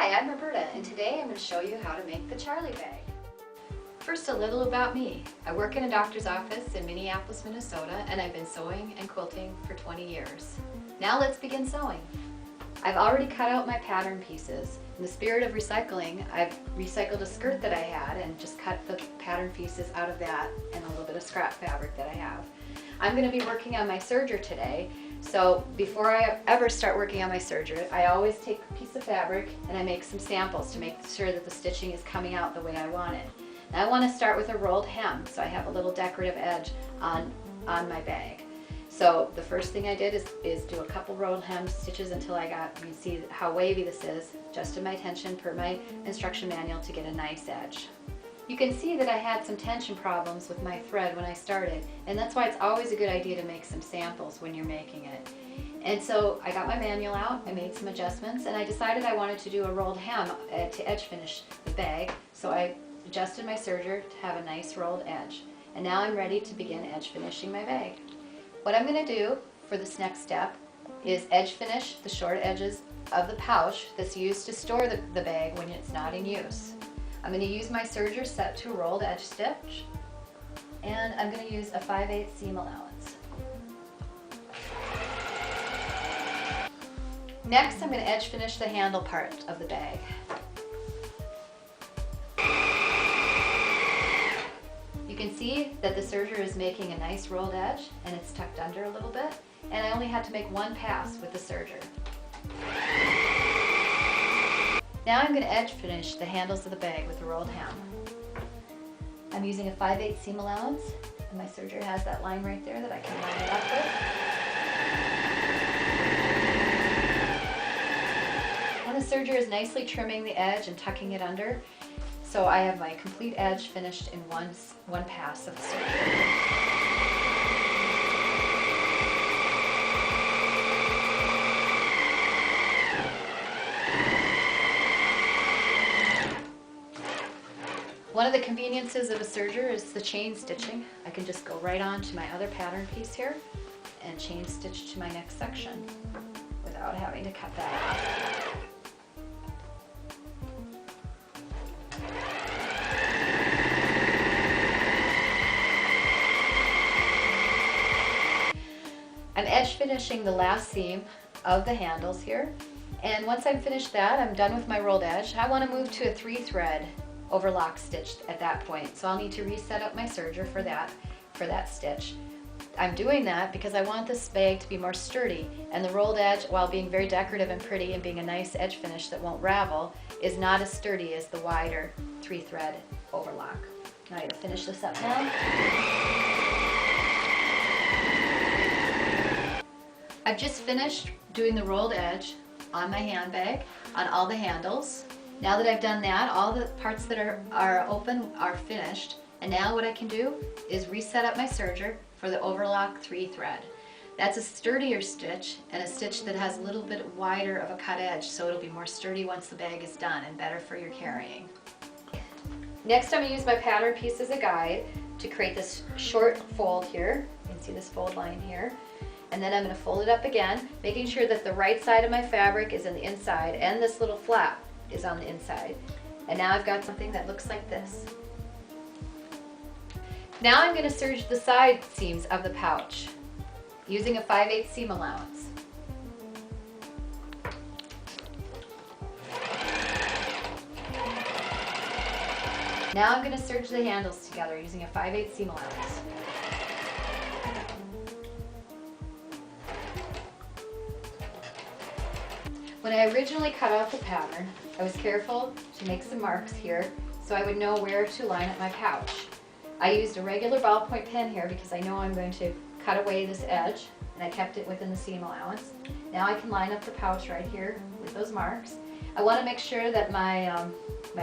Hi, I'm Burda, and today I'm going to show you how to make the Charlie bag. First, a little about me. I work in a doctor's office in Minneapolis, Minnesota, and I've been sewing and quilting for 20 years. Now let's begin sewing. I've already cut out my pattern pieces. In the spirit of recycling, I've recycled a skirt that I had and just cut the pattern pieces out of that and a little bit of scrap fabric that I have. I'm going to be working on my serger today. So before I ever start working on my serger, I always take a piece of fabric and I make some samples to make sure that the stitching is coming out the way I want it. Now I want to start with a rolled hem, so I have a little decorative edge on my bag. So the first thing I did is do a couple rolled hem stitches until I got, you can see how wavy this is, adjusted my tension per my instruction manual to get a nice edge. You can see that I had some tension problems with my thread when I started, and that's why it's always a good idea to make some samples when you're making it. And so I got my manual out, I made some adjustments, and I decided I wanted to do a rolled hem to edge finish the bag, so I adjusted my serger to have a nice rolled edge. And now I'm ready to begin edge finishing my bag. What I'm going to do for this next step is edge finish the short edges of the pouch that's used to store the bag when it's not in use. I'm going to use my serger set to a rolled edge stitch, and I'm going to use a 5/8 seam allowance. Next, I'm going to edge finish the handle part of the bag. You can see that the serger is making a nice rolled edge and it's tucked under a little bit, and I only had to make one pass with the serger. Now I'm going to edge finish the handles of the bag with a rolled hem. I'm using a 5/8 seam allowance, and my serger has that line right there that I can line it up with. When the serger is nicely trimming the edge and tucking it under, so I have my complete edge finished in one pass of the serger. One of the conveniences of a serger is the chain stitching. I can just go right on to my other pattern piece here and chain stitch to my next section without having to cut that off. I'm edge finishing the last seam of the handles here, and once I'm finished that, I'm done with my rolled edge. I want to move to a 3-thread overlock stitch at that point, so I'll need to reset up my serger for that stitch. I'm doing that because I want this bag to be more sturdy, and the rolled edge, while being very decorative and pretty and being a nice edge finish that won't ravel, is not as sturdy as the wider 3-thread overlock. Now I'm going to finish this up now. I've just finished doing the rolled edge on my handbag on all the handles. Now that I've done that, all the parts that are open are finished, and now what I can do is reset up my serger for the overlock 3-thread. That's a sturdier stitch, and a stitch that has a little bit wider of a cut edge, so it'll be more sturdy once the bag is done and better for your carrying. Next, I'm going to use my pattern piece as a guide to create this short fold here. You can see this fold line here. And then I'm going to fold it up again, making sure that the right side of my fabric is on the inside and this little flap is on the inside. And now I've got something that looks like this. Now I'm going to serge the side seams of the pouch using a 5/8 seam allowance. Now I'm going to serge the handles together using a 5/8 seam allowance. When I originally cut out the pattern, I was careful to make some marks here so I would know where to line up my pouch. I used a regular ballpoint pen here because I know I'm going to cut away this edge, and I kept it within the seam allowance. Now I can line up the pouch right here with those marks. I want to make sure that my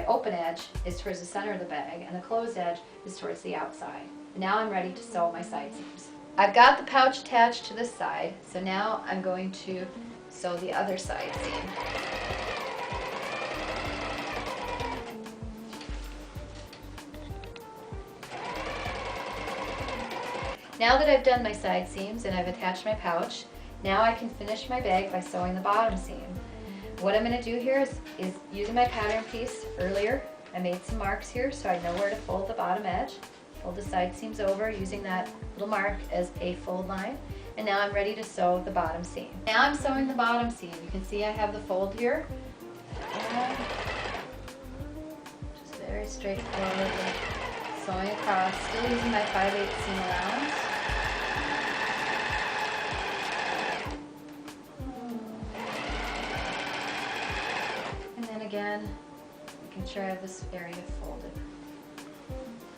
open edge is towards the center of the bag and the closed edge is towards the outside. And now I'm ready to sew my side seams. I've got the pouch attached to this side, so now I'm going to sew the other side seam. Now that I've done my side seams and I've attached my pouch, now I can finish my bag by sewing the bottom seam. What I'm going to do here is using my pattern piece earlier, I made some marks here so I know where to fold the bottom edge. Fold the side seams over using that little mark as a fold line. And now I'm ready to sew the bottom seam. Now I'm sewing the bottom seam. You can see I have the fold here. And just very straightforward, sewing across, still using my 5/8 seam allowance. And then again, making sure I have this area folded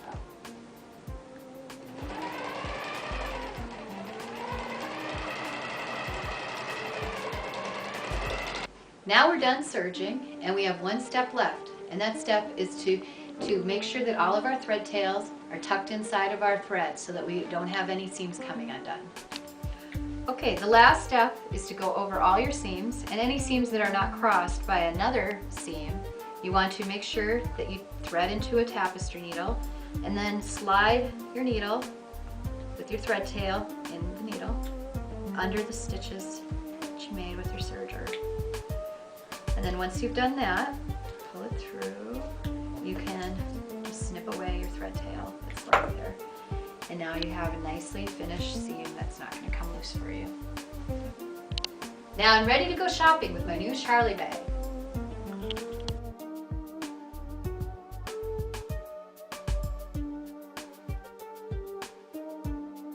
up. Now we're done serging and we have one step left, and that step is to make sure that all of our thread tails are tucked inside of our thread so that we don't have any seams coming undone. Okay, the last step is to go over all your seams, and any seams that are not crossed by another seam, you want to make sure that you thread into a tapestry needle and then slide your needle with your thread tail in the needle under the stitches that you made with your serger. And then once you've done that, pull it through. You can just snip away your thread tail that's left there. And now you have a nicely finished seam that's not going to come loose for you. Now I'm ready to go shopping with my new Charlie bag.